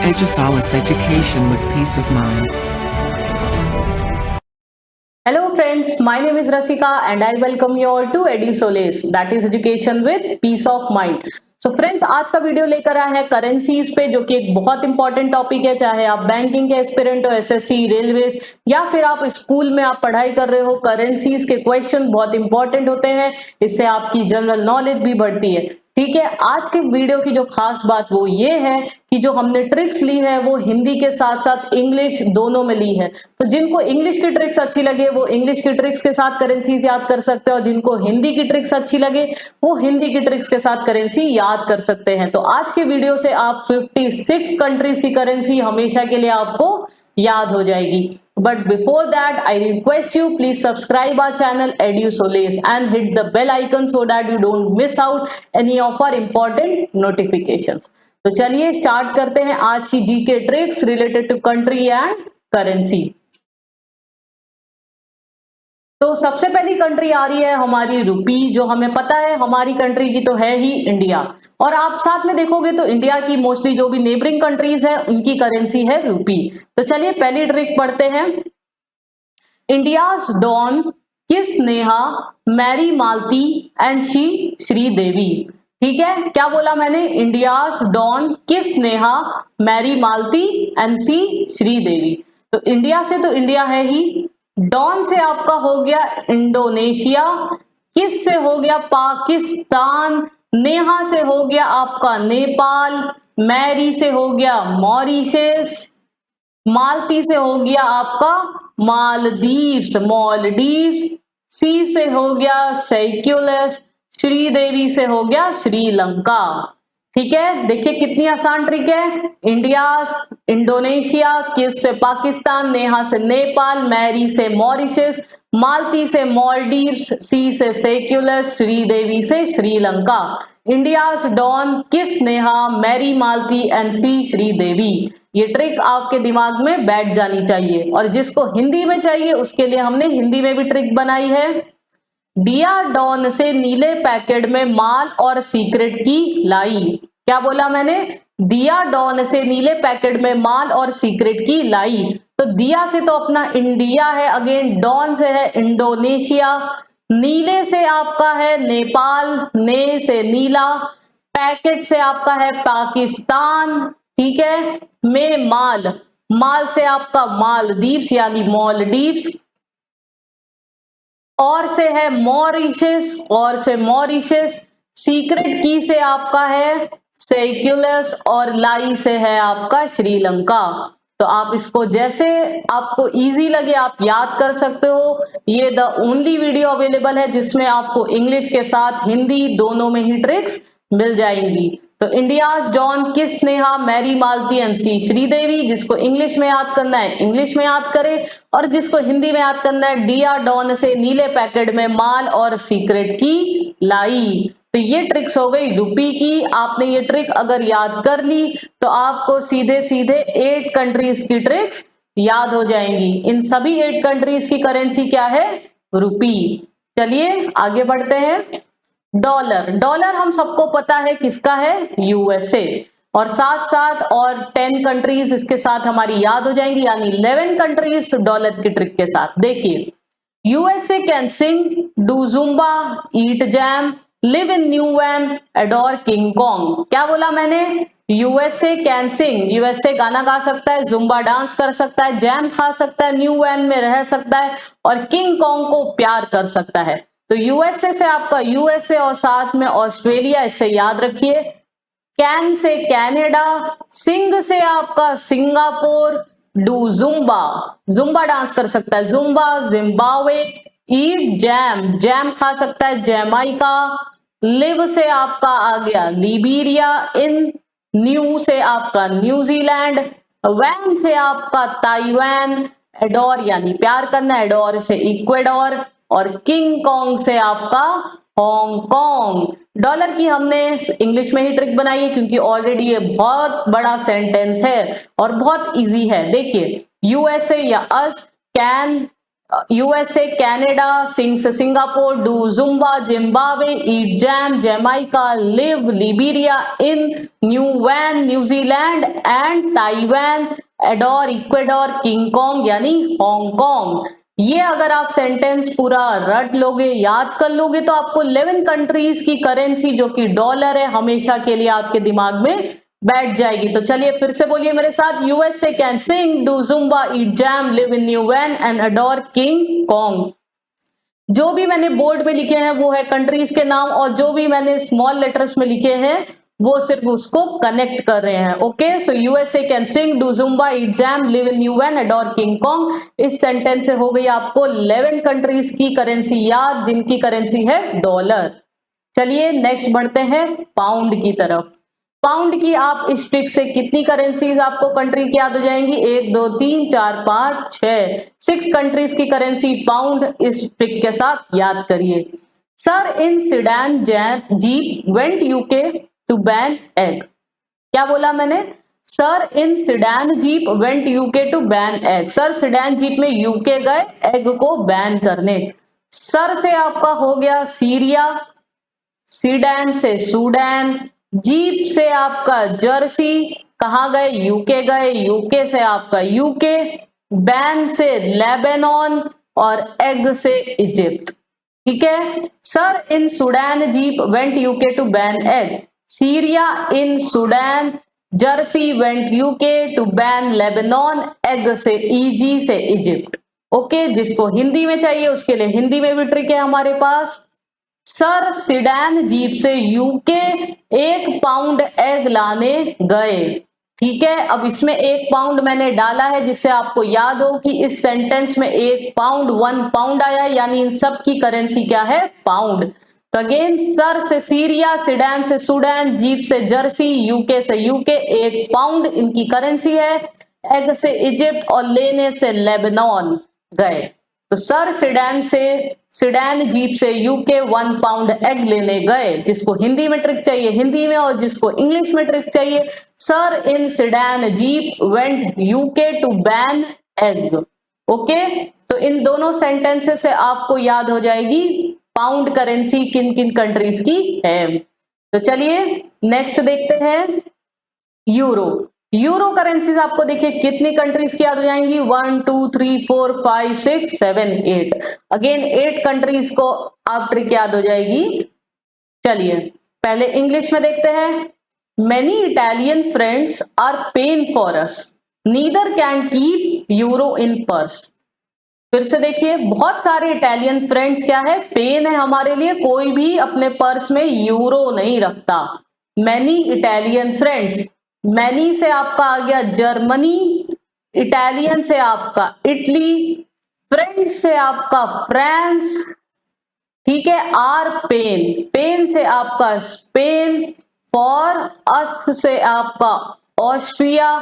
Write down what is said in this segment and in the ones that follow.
Edusalis Education with Peace of Mind. Hello friends, my name is Rasika and I welcome you all to Edusolis, that is education with peace of mind. So friends, आज का video लेकर आए हैं currencies पे, जो कि एक बहुत इंपॉर्टेंट टॉपिक है। चाहे आप बैंकिंग के एस्पिरेंट हो, एसएससी, रेलवेज, या फिर आप स्कूल में आप पढ़ाई कर रहे हो, करेंसीज के क्वेश्चन बहुत इंपॉर्टेंट होते हैं। इससे आपकी जनरल नॉलेज भी बढ़ती है। ठीक है, आज के वीडियो की जो खास बात वो ये है कि जो हमने ट्रिक्स ली है वो हिंदी के साथ साथ इंग्लिश दोनों में ली है। तो जिनको इंग्लिश की ट्रिक्स अच्छी लगे वो इंग्लिश की ट्रिक्स के साथ करेंसीज याद कर सकते हैं, और जिनको हिंदी की ट्रिक्स अच्छी लगे वो हिंदी की ट्रिक्स के साथ करेंसी याद कर सकते हैं। तो आज के वीडियो से आप 56 कंट्रीज की करेंसी हमेशा के लिए आपको याद हो जाएगी। But before that, I request you please subscribe our channel Edusolis and hit the bell icon so that you don't miss out any of our important notifications. तो चलिए स्टार्ट करते हैं आज की GK tricks related to country and currency. तो सबसे पहली country आ रही है हमारी रुपी, जो हमें पता है हमारी कंट्री की तो है ही इंडिया, और आप साथ में देखोगे तो इंडिया की मोस्टली जो भी नेबरिंग कंट्रीज है उनकी करेंसी है रुपी। तो चलिए पहली ट्रिक पढ़ते हैं। India's Don kiss Neha Mary Malti and she Sridevi. ठीक है, क्या बोला मैंने? India's Don kiss Neha Mary Malti and she Sridevi. तो इंडिया से तो इंडिया है ही, डॉन से आपका हो गया इंडोनेशिया, किस से हो गया पाकिस्तान, नेहा से हो गया आपका नेपाल, मैरी से हो गया मॉरिशस, मालती से हो गया आपका मालदीव्स मॉलडीव्स, सी से हो गया सेक्युलस, श्रीदेवी से हो गया श्रीलंका। ठीक है, देखिए कितनी आसान ट्रिक है। इंडिया, इंडोनेशिया, किस से पाकिस्तान, नेहा से नेपाल, मैरी से मॉरिशस, मालती से मॉलडीव्स, सी से सेक्युलस, श्रीदेवी से Sri Lanka. India's Don kiss Neha Mary Malti and she Sridevi. ये ट्रिक आपके दिमाग में बैठ जानी चाहिए, और जिसको हिंदी में चाहिए उसके लिए हमने हिंदी में भी ट्रिक बनाई है। डिया डॉन से नीले पैकेट में माल और सीक्रेट की लाई। क्या बोला मैंने? दिया डॉन से नीले पैकेट में माल और सीक्रेट की लाई। तो दिया से तो अपना इंडिया है, अगेन डॉन से है इंडोनेशिया, नीले से आपका है नेपाल, ने से नीला, पैकेट से आपका है पाकिस्तान, ठीक है, में माल, माल से आपका मालदीव्स यानी मॉलडीव्स, और से है मॉरिशस, और से मॉरिशस, सीक्रेट की से आपका है सेक्युलस, और लाई से है आपका श्रीलंका। तो आप इसको जैसे आपको इजी लगे आप याद कर सकते हो। ये द ओनली वीडियो अवेलेबल है जिसमें आपको इंग्लिश के साथ हिंदी दोनों में ही ट्रिक्स मिल जाएंगी। तो India's Don kiss Neha Mary Malti and she Sridevi, जिसको इंग्लिश में याद करना है इंग्लिश में याद करे, और जिसको हिंदी में याद करना है डिया डॉन से नीले पैकेट में माल और सीक्रेट की लाई। तो ये ट्रिक्स हो गई रुपी की। आपने ये ट्रिक अगर याद कर ली तो आपको सीधे सीधे 8 कंट्रीज की ट्रिक्स याद हो जाएंगी। इन सभी 8 कंट्रीज की करेंसी क्या है? रुपी। चलिए आगे बढ़ते हैं। डॉलर, डॉलर हम सबको पता है किसका है? यूएसए, और साथ साथ और 10 कंट्रीज इसके साथ हमारी याद हो जाएंगी, यानी 11 कंट्रीज डॉलर की ट्रिक के साथ। देखिए, USA can sing, do Zumba, eat jam, live in new van, adore King Kong. क्या बोला मैंने? यूएसए कैन सिंग, यूएसए गाना गा सकता है, जुम्बा डांस कर सकता है, जैम खा सकता है, न्यू वैन में रह सकता है, और किंग कॉन्ग को प्यार कर सकता है। तो यूएसए से आपका यूएसए और साथ में ऑस्ट्रेलिया, इससे याद रखिए। कैन से कनाडा, सिंग से आपका Singapore, do Zumba, Zumba dance कर सकता है, Zumba Zimbabwe, eat jam, jam खा सकता है, जैमाइका, लिव से आपका आ गया लिबेरिया, इन न्यू से आपका न्यूजीलैंड, वैन से आपका ताइवान, एडोर यानी प्यार करना, एडोर से इक्वेडोर, और किंग कॉन्ग से आपका हांगकांग। डॉलर की हमने इंग्लिश में ही ट्रिक बनाई है क्योंकि ऑलरेडी ये बहुत बड़ा सेंटेंस है और बहुत इजी है। देखिए, यूएसए या us can USA Canada, sing से Singapore, do zumba Zimbabwe, eat jam Jamaica, live Liberia, in new van New Zealand and Taiwan, adore Ecuador, king Kong यानी हांगकांग। ये अगर आप सेंटेंस पूरा रट लोगे, याद कर लोगे, तो आपको 11 कंट्रीज की करेंसी जो कि डॉलर है हमेशा के लिए आपके दिमाग में बैठ जाएगी। तो चलिए फिर से बोलिए मेरे साथ, USA can sing, do Zumba, eat jam, live in new van and adore King Kong. जो भी मैंने बोर्ड में लिखे हैं वो है कंट्रीज के नाम, और जो भी मैंने स्मॉल लेटर्स में लिखे हैं वो सिर्फ उसको कनेक्ट कर रहे हैं। Okay, so USA can sing, do Zumba, eat jam, live in new van, adore King Kong. इस सेंटेंस से हो गई आपको 11 कंट्रीज की करेंसी याद, जिनकी करेंसी है डॉलर। चलिए नेक्स्ट बढ़ते हैं पाउंड की तरफ। पाउंड की आप इस ट्रिक से कितनी करेंसीज आपको कंट्री की याद हो जाएंगी? 1 2 3 4 5 6 कंट्रीज की करेंसी पाउंड इस ट्रिक के साथ याद करिए। Sir in sedan jeep went UK to ban egg. क्या बोला मैंने? Sir in sedan jeep went UK to ban egg. Sir sedan jeep में यूके गए एग को बैन करने। सर से आपका हो गया सीरिया, सीडैन से सूडान, जीप से आपका जर्सी, कहां गए? यूके गए, यूके से आपका यूके, बैन से लेबनान और एग से इजिप्ट। ठीक है, sir in Sudan jeep went UK to ban egg, Syria in Sudan, Jersey went UK to ban Lebanon, egg से ईजी से इजिप्ट। ओके, जिसको हिंदी में चाहिए उसके लिए हिंदी में भी ट्रिक है हमारे पास। सर सिडान जीप से यूके 1 पाउंड एग लाने गए। ठीक है, अब इसमें 1 पाउंड मैंने डाला है जिससे आपको याद हो कि इस सेंटेंस में 1 पाउंड 1 पाउंड आया, यानी इन सब की करेंसी क्या है? पाउंड। तो अगेन, सर से सीरिया, सिडान से सूडान, जीप से जर्सी, यूके से यूके, 1 पाउंड इनकी करेंसी है। एग से इजिप्ट और लेने से लेबनान गए। तो सर सिडान जीप से यूके 1 पाउंड एग लेने गए। जिसको हिंदी में ट्रिक चाहिए हिंदी में, और जिसको इंग्लिश में ट्रिक चाहिए, sir in sedan jeep went UK to ban egg. Okay, तो इन दोनों सेंटेंसेस से आपको याद हो जाएगी पाउंड करेंसी किन किन कंट्रीज की है। तो चलिए नेक्स्ट देखते हैं यूरो। यूरो करेंसीज आपको देखिए कितनी कंट्रीज की याद हो जाएंगी? 1 2 3 4 5 6 7 8। अगेन 8 कंट्रीज को आप ट्रिक याद हो जाएगी। चलिए पहले इंग्लिश में देखते हैं। Many Italian friends are pen for us, neither can keep euro in purse. फिर से देखिए, बहुत सारे इटालियन फ्रेंड्स क्या है? पेन है हमारे लिए, कोई भी अपने पर्स में यूरो नहीं रखता। मैनी इटालियन फ्रेंड्स, मैनी से आपका आ गया जर्मनी, इटालियन से आपका इटली, फ्रेंच से आपका फ्रांस, ठीक है, आर पेन, पेन से आपका स्पेन, फॉर अस से आपका ऑस्ट्रिया,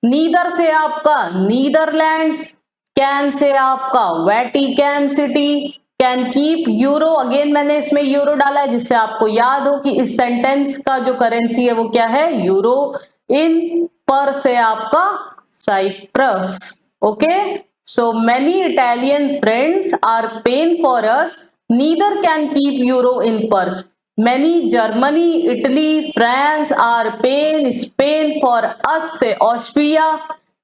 नीदर से आपका नीदरलैंड्स, कैन से आपका Vatican city, can keep euro. Again मैंने इसमें यूरो डाला है जिससे आपको याद हो कि इस सेंटेंस का जो करेंसी है वो क्या है? यूरो। इन पर से आपका Cyprus. Okay, so many Italian friends are pen for us, neither can keep euro in purse. Many Germany, Italy, France are pen, Spain for us से ऑस्ट्रिया,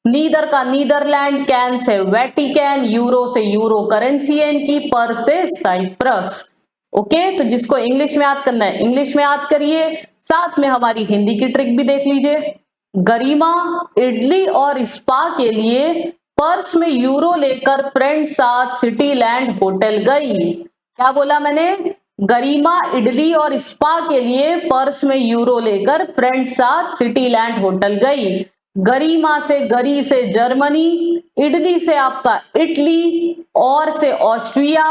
नीदर का नीदरलैंड, कैन से वेटिकन, यूरो से euro currency है इनकी, पर से Cyprus. Okay, तो जिसको इंग्लिश में याद करना है इंग्लिश में याद करिए, साथ में हमारी हिंदी की ट्रिक भी देख लीजिए। गरिमा इडली और स्पा के लिए पर्स में यूरो लेकर फ्रेंड साथ सिटी लैंड होटल गई। क्या बोला मैंने? गरिमा इडली और स्पा के लिए पर्स में यूरो लेकर फ्रेंड साथ सिटी लैंड होटल गई। गरिमा से गरी से जर्मनी, इडली से आपका इटली, और से ऑस्ट्रिया,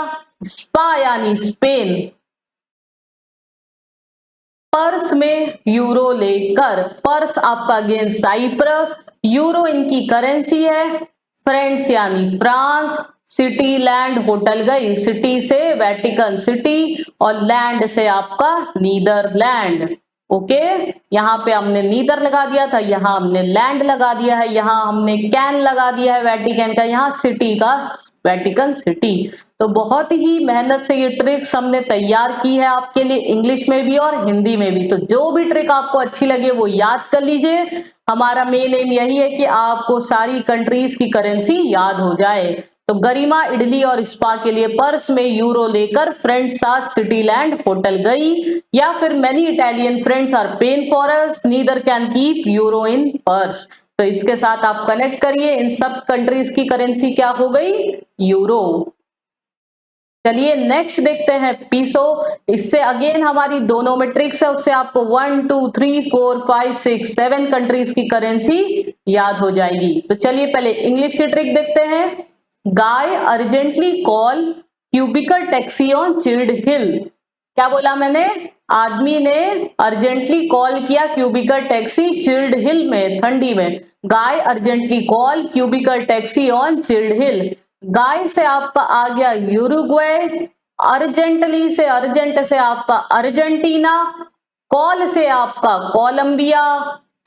स्पा यानी स्पेन, पर्स में यूरो लेकर, पर्स आपका अगेन साइप्रस, यूरो इनकी करेंसी है, फ्रेंड्स यानी फ्रांस, सिटी लैंड होटल गई, सिटी से वेटिकन सिटी और लैंड से आपका नीदरलैंड। ओके, यहां पे हमने नीदर लगा दिया था, यहां हमने लैंड लगा दिया है, यहां हमने कैन लगा दिया है वेटिकन का, यहां सिटी का वेटिकन सिटी। तो बहुत ही मेहनत से ये ट्रिक्स हमने तैयार की है आपके लिए, इंग्लिश में भी और हिंदी में भी। तो जो भी ट्रिक आपको अच्छी लगे वो याद कर लीजिए। हमारा मेन एम यही है कि आपको सारी कंट्रीज की करेंसी याद हो जाए। तो गरिमा इडली और स्पा के लिए पर्स में यूरो लेकर फ्रेंड्स साथ सिटीलैंड होटल गई, या फिर many Italian friends are pen for us, neither can keep euro in purse. तो इसके साथ आप कनेक्ट करिए, इन सब कंट्रीज की करेंसी क्या हो गई, यूरो। चलिए नेक्स्ट देखते हैं पीसो। इससे अगेन हमारी दोनों में ट्रिक्स है, उससे आपको 1 2 3 4 5 6 7 कंट्रीज की करेंसी याद हो जाएगी। तो चलिए पहले इंग्लिश की ट्रिक देखते हैं। Guy urgently call cubicle taxi on chilled hill. क्या बोला मैंने, आदमी ने अर्जेंटली कॉल किया क्यूबिकल टैक्सी चिल्ड हिल में, ठंडी में। Guy urgently call cubicle taxi on chilled hill. Guy से आपका आ गया यूरुग्वे, अर्जेंटली से अर्जेंट से आपका अर्जेंटीना, कॉल से आपका कोलंबिया,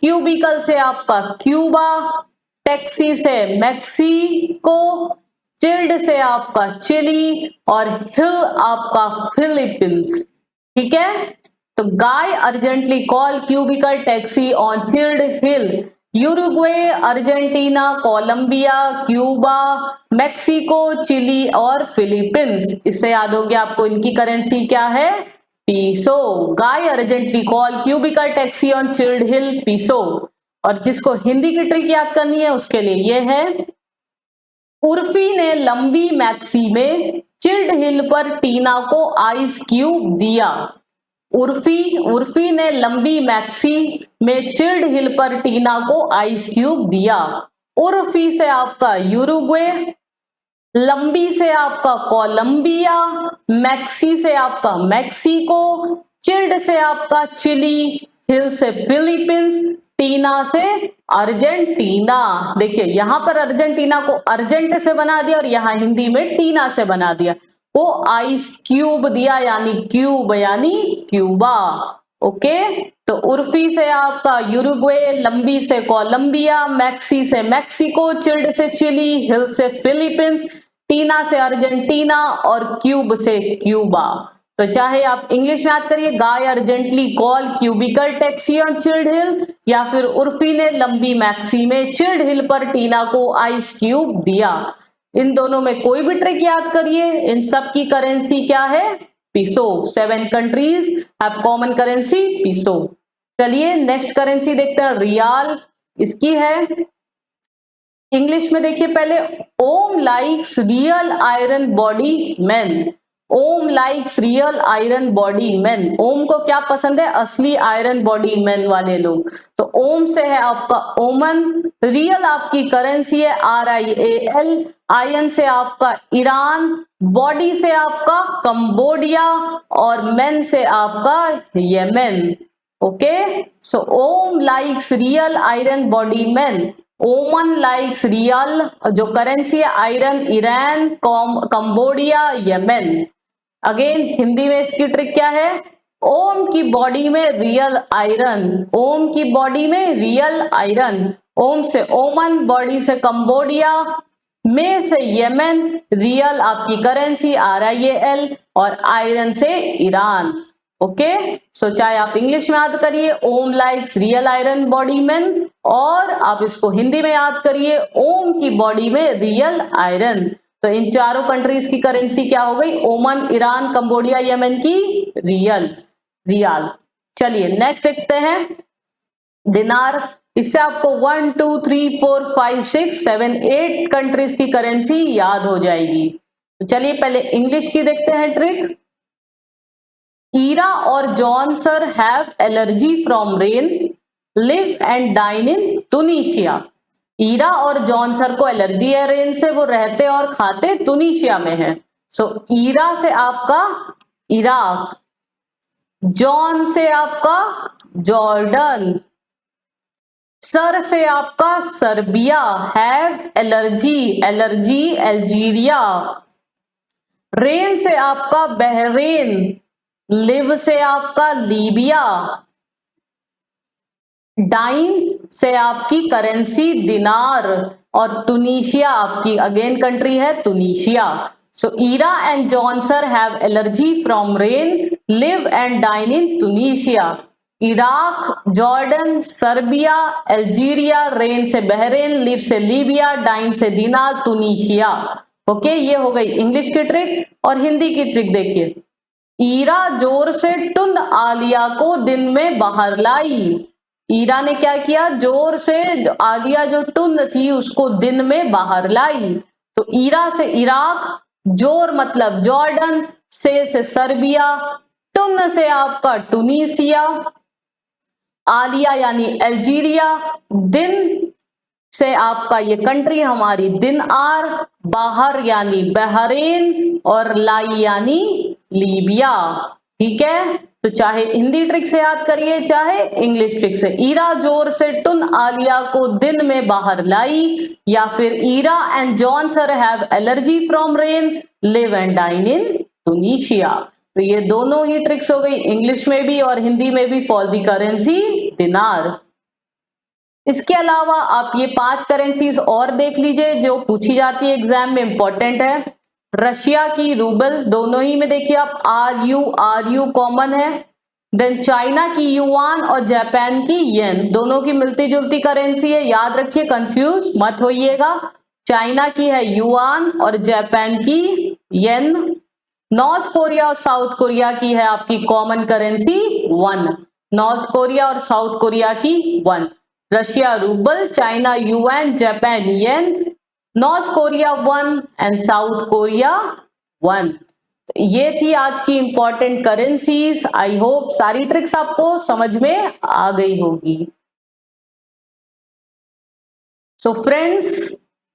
क्यूबिकल से आपका क्यूबा, टैक्सी से मैक्सिको, चिल्ड से आपका चिली और हिल आपका फिलीपींस। ठीक है, तो guy urgently call cubicle taxi on chilled hill. Uruguay, Argentina, Colombia, Cuba, Mexico, Chile और फिलीपींस। इससे याद हो गया आपको इनकी करेंसी क्या है, peso. Guy urgently call cubicle taxi on chilled hill, peso. और जिसको हिंदी की ट्रिक याद करनी है उसके लिए यह है, उर्फी ने लंबी मैक्सी में चिल्ड हिल पर टीना को आइस क्यूब दिया। उर्फी ने लंबी मैक्सी में चिल्ड हिल पर टीना को आइस क्यूब दिया। उर्फी से आपका यूरुग्वे, लंबी से आपका कोलंबिया, मैक्सी से आपका मैक्सिको, चिल्ड से आपका चिली, हिल से फिलीपींस, टीना से अर्जेंटीना। देखिए यहां पर अर्जेंटीना को अर्जेंट से बना दिया और यहां हिंदी में टीना से बना दिया, वो आइस क्यूब दिया यानी क्यूब यानी क्यूबा। ओके, तो उर्फी से आपका यूरुग्वे, लंबी से कोलंबिया, मैक्सी से मैक्सिको, चिल्ड से चिली, हिल से फिलीपींस, टीना से अर्जेंटीना और क्यूब से क्यूबा। तो चाहे आप इंग्लिश में याद करिए, guy urgently call cubicle taxi on chilled hill, या फिर उर्फी ने लंबी मैक्सी में चिल्ड हिल पर टीना को आइस क्यूब दिया। इन दोनों में कोई भी ट्रिक याद करिए, इन सब की करेंसी क्या है, पीसो। 7 कंट्रीज हैव कॉमन करेंसी पीसो। चलिए नेक्स्ट करेंसी देखते हैं, रियाल। इसकी है इंग्लिश में, देखिए पहले, Om likes real iron body man. Om likes real iron body man. Om को क्या पसंद है, असली आयरन बॉडी मैन वाले लोग। तो ओम से है आपका ओमन, रियल आपकी करेंसी है RIAL, आयन से आपका ईरान, बॉडी से आपका कंबोडिया और मैन से आपका Yemen. Okay, so Om likes real iron body man. Oman likes real, जो करेंसी है iron, Iran, Cambodia, Yemen. Again Hindi में इसकी ट्रिक क्या है, ओम की बॉडी में रियल आयरन, ओम की बॉडी में रियल आयरन। ओम से ओमन, बॉडी से कंबोडिया, में से येमेन, रियल आपकी करेंसी RIAL और आयरन से ईरान। ओके, सो चाहे आप इंग्लिश में याद करिए Om likes real iron body man, और आप इसको हिंदी में याद करिए ओम की बॉडी में रियल आयरन। तो इन चारों कंट्रीज की करेंसी क्या हो गई, ओमन, ईरान, कंबोडिया, येमेन की रियाल। चलिए नेक्स्ट देखते हैं, दिनार। इससे आपको 1 2 3 4 5 6 7 8 कंट्रीज की करेंसी याद हो जाएगी। तो चलिए पहले इंग्लिश की देखते हैं ट्रिक। ईरा और John sir have allergy from rain, live and dine in Tunisia. Ira और जॉन सर को एलर्जी है रेन से, वो रहते और खाते तुनिशिया में है। सो ईरा से आपका इराक, जॉन से आपका जॉर्डन, सर से आपका Serbia, have allergy Algeria, rain से आपका बहरीन, लिव से आपका लीबिया, डाइन से आपकी करेंसी दिनार, और टूनिशिया आपकी अगेन कंट्री है Tunisia. So Ira and John sir have allergy from rain, live and dine in Tunisia. Iraq, Jordan, Serbia, Algeria, rain से बहरेन, लिव से लीबिया, डाइन से दीनार, टूनिशिया। ओके, ये हो गई इंग्लिश की trick. और हिंदी की ट्रिक देखिए, ईरा जोर से टुन आलिया को दिन में बाहर लाई। ईरा ने क्या किया, जोर से आलिया जो टुन थी उसको दिन में बाहर लाई। तो ईरा से इराक, जोर मतलब जॉर्डन, से सर्बिया, टुन से आपका टूनिसिया, आलिया यानी अल्जीरिया, दिन से आपका ये कंट्री हमारी दिनार, बाहर यानी बहरीन और लाई यानी लीबिया। ठीक है, तो चाहे हिंदी ट्रिक से याद करिए चाहे इंग्लिश ट्रिक से। ईरा जोर से टुन आलिया को दिन में बाहर लाई, या फिर Ira and John sir have allergy from rain, live and dine in Tunisia. तो ये दोनों ही ट्रिक्स हो गई, इंग्लिश में भी और हिंदी में भी, फॉर द करेंसी दिनार। इसके अलावा आप ये 5 करेंसीज और देख लीजिए जो पूछी जाती है एग्जाम में, इंपॉर्टेंट है। रशिया की रूबल, दोनों ही में देखिए आप आर यू कॉमन है। देन चाइना की युआन और जापान की येन, दोनों की मिलती जुलती करेंसी है, याद रखिए, कंफ्यूज मत होइएगा। चाइना की है युआन और जापान की येन। नॉर्थ कोरिया और साउथ कोरिया की है आपकी common currency one, north Korea और साउथ कोरिया की one. Russia rouble, China yuan, Japan yen, north Korea one and south Korea one. ये थी आज की इंपॉर्टेंट करेंसीज। आई होप सारी ट्रिक्स आपको समझ में आ गई होगी। सो फ्रेंड्स,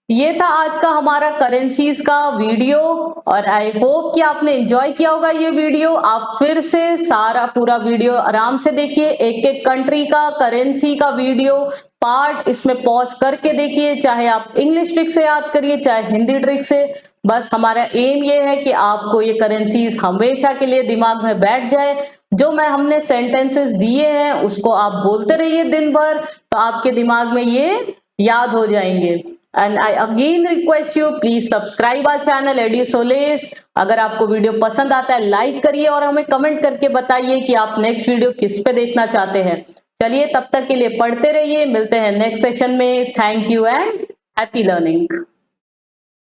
ये था आज का हमारा करेंसीज का वीडियो और आई होप कि आपने एंजॉय किया होगा ये वीडियो। आप फिर से सारा पूरा वीडियो आराम से देखिए, एक एक कंट्री का करेंसी का वीडियो पार्ट इसमें पॉज करके देखिए, चाहे आप इंग्लिश ट्रिक से याद करिए चाहे हिंदी ट्रिक से। बस हमारा एम ये है कि आपको ये करेंसीज हमेशा के लिए दिमाग में बैठ जाए। जो हमने सेंटेंसेस दिए हैं उसको आप बोलते रहिए दिन भर, तो आपके दिमाग में ये याद हो जाएंगे। And I again request you, please subscribe our channel Edusolace. अगर आपको वीडियो पसंद आता है लाइक करिए और हमें कमेंट करके बताइए कि आप नेक्स्ट वीडियो किस पे देखना चाहते हैं। चलिए, तब तक के लिए पढ़ते रहिए, मिलते हैं नेक्स्ट सेशन में। Thank you and happy learning.